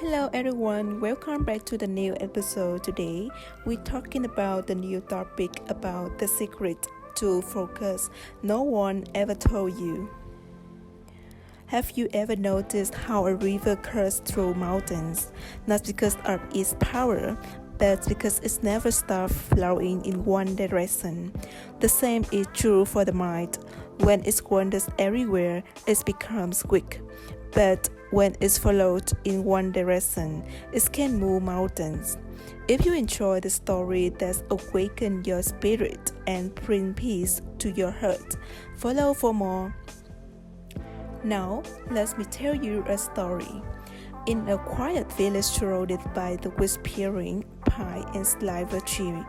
Hello everyone, welcome back to the new episode. Today we're talking about the new topic about the secret to focus no one ever told you. Have you ever noticed how a river curves through mountains, not because of its power, but because it never stops flowing in one direction? The same is true for the mind. When it wanders everywhere, it becomes quick. But when it's followed in one direction, it can move mountains. If you enjoy the story that awakens your spirit and brings peace to your heart, follow for more. Now, let me tell you a story. In a quiet village surrounded by the whispering pine and silver tree,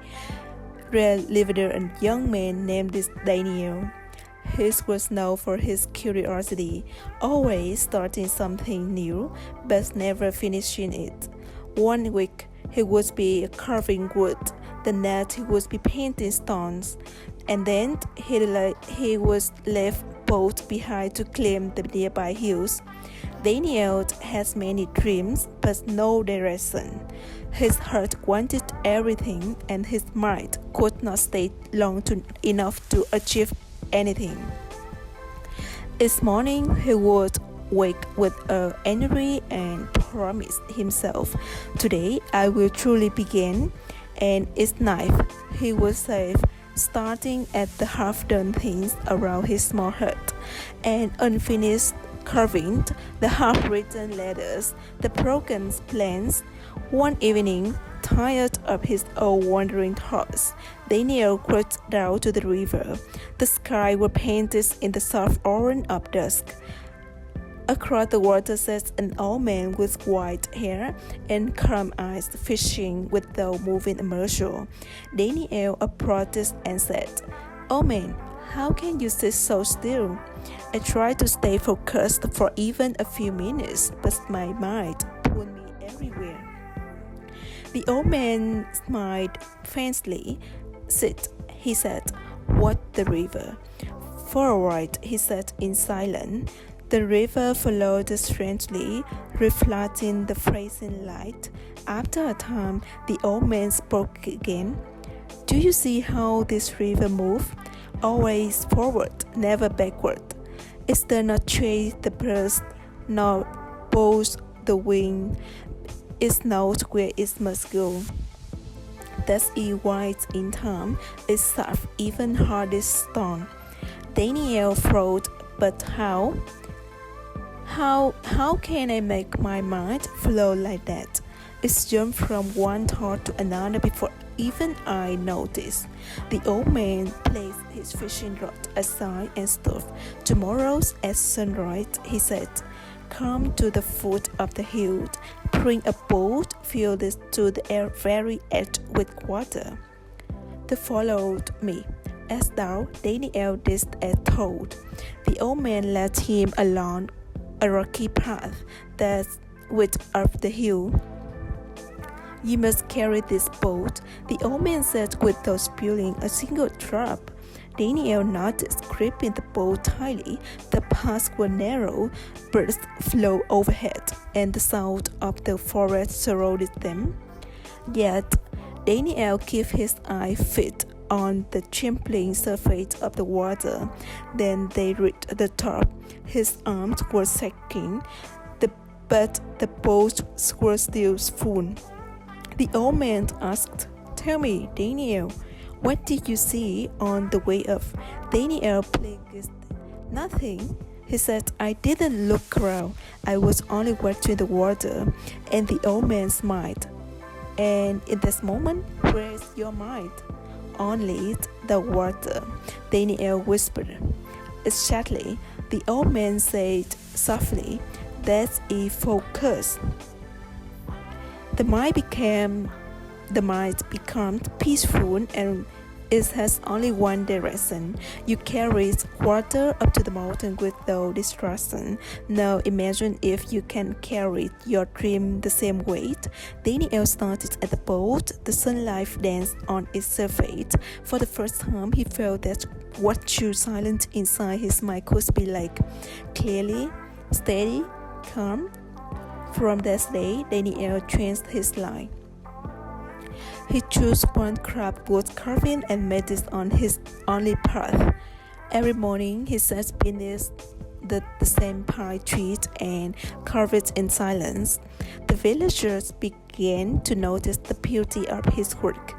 there lived a young man named Daniel. He was known for his curiosity, always starting something new, but never finishing it. One week, he would be carving wood, the next he would be painting stones, and then he was left both behind to climb the nearby hills. Daniel has many dreams, but no direction. His heart wanted everything, and his mind could not stay long enough to achieve anything. Each morning, he would wake with an energy and promise himself, "Today I will truly begin." And each night, he would say, starting at the half-done things around his small hut, and unfinished carving, the half-written letters, the broken plans. One evening, tired of his own wandering thoughts, Daniel crept down to the river. The sky was painted in the soft orange of dusk. Across the water sat an old man with white hair and calm eyes, fishing without moving a muscle. Daniel approached and said, "Old man, how can you sit so still?" "I tried to stay focused for even a few minutes, but my mind pulled me everywhere." The old man smiled faintly. "Sit," he said. "Watch the river." For a while he sat in silence. The river flowed strangely, reflecting the freezing light. After a time, the old man spoke again. "Do you see how this river moves? Always forward, never backward. It does not chase the birds, nor bows the wind. It knows where it must go. Thus it waits in time, it surfs even hardest storm." Daniel thought, "But how? How can I make my mind flow like that? It's jumped from one thought to another before even I notice." The old man placed his fishing rod aside and stood. "Tomorrow at sunrise," he said, "come to the foot of the hill, bring a boat filled to the very edge with water." They followed me. As thou, Daniel did as told. The old man led him along a rocky path that went up the hill. "You must carry this boat," the old man said without spilling a single drop. Daniel nodded, gripping the boat tightly. The paths were narrow, birds flew overhead, and the sound of the forest surrounded them. Yet Daniel kept his eye fixed on the trembling surface of the water. Then they reached the top. His arms were shaking, but the boat was still full. The old man asked, "Tell me, Daniel, what did you see on the way up?" Daniel blinked. "Nothing," he said. "I didn't look around. I was only watching the water." And the old man smiled. "And in this moment, where is your mind?" "Only the water," Daniel whispered. "Exactly," the old man said softly. "That's a focus." The mind becomes peaceful, and it has only one direction. You carry water up to the mountain without distraction. Now imagine if you can carry your dream the same way. Daniel started at the boat. The sunlight danced on its surface. For the first time, he felt that what true silence inside his mind could be like. Clearly, steady, calm, From that day, Daniel changed his life. He chose one craft wood carving and made it on his only path. Every morning he sat beneath the same pine tree and carved it in silence. The villagers began to notice the beauty of his work.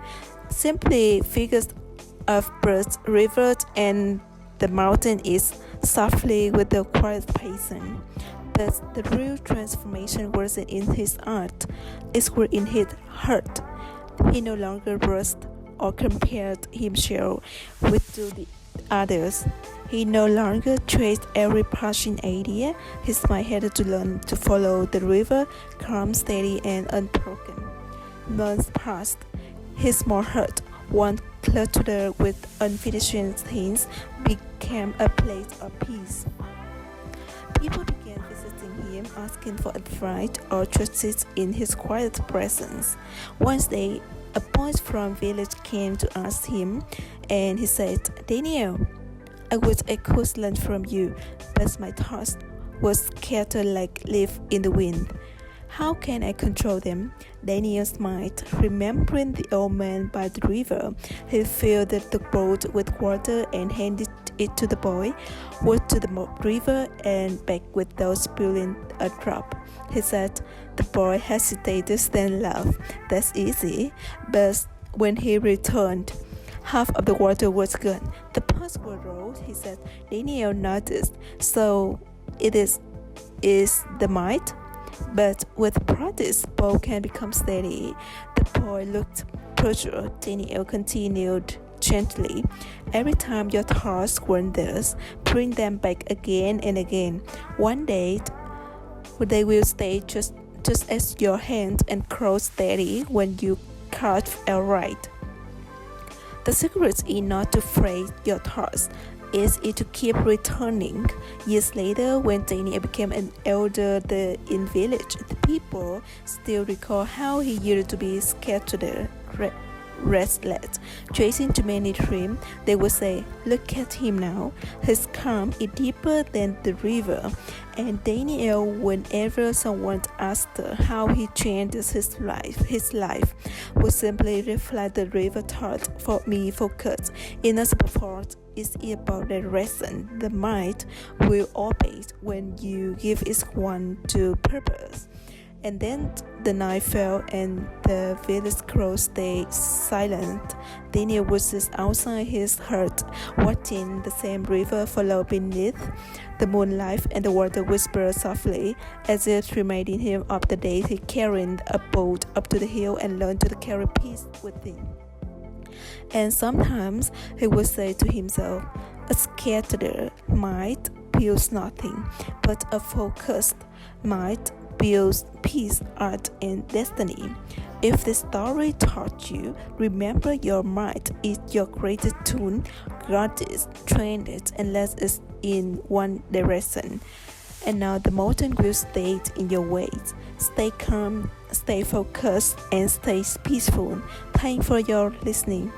Simply figures of birds, rivers, and the mountain is softly with a quiet passion. But the real transformation wasn't in his art, it was in his heart. He no longer brushed or compared himself with the others. He no longer chased every passing idea. His mind had to learn to follow the river, calm, steady, and unbroken. Months passed. His small heart, one cluttered with unfinished things, became a place of peace. People began visiting him, asking for advice or trusted in his quiet presence. One day, a boy from village came to ask him, and he said, "Daniel, I wish I could learn from you, but my thoughts were scattered like leaves in the wind. How can I control them?" Daniel smiled, remembering the old man by the river. He filled the boat with water and handed it to the boy, walked to the river and back without spilling a drop. He said. The boy hesitated, then laughed. "That's easy." But when he returned, half of the water was gone. "The pots were rolled," he said. Daniel noticed. "So it is the might? But with practice, both can become steady." The boy looked puzzled. Daniel continued gently. "Every time your thoughts wanders, bring them back again and again. One day, they will stay just as your hands and cross steady when you carve outright. The secret is not to phrase your thoughts, is it to keep returning." Years later, when Daniel became an elder in village, the people still recall how he used to be scattered, restless, chasing too many dreams. They would say, "Look at him now. His calm is deeper than the river." And Daniel, whenever someone asked how he changed his life would simply reflect the river thought for me focus. Enough support is about the reason. The mind will obey when you give it one to purpose. And then the night fell and the village crows stayed silent. Daniel was just outside his hut, watching the same river flow beneath the moonlight, and the water whispered softly, as if reminding him of the days he carried a boat up to the hill and learned to carry peace within. And sometimes he would say to himself, "A scattered mind builds nothing, but a focused mind builds peace, art, and destiny." If this story taught you, remember your mind is your greatest tool. Guard it, train it, and let it in one direction. And now the mountain will stay in your ways. Stay calm, stay focused, and stay peaceful. Thanks for your listening.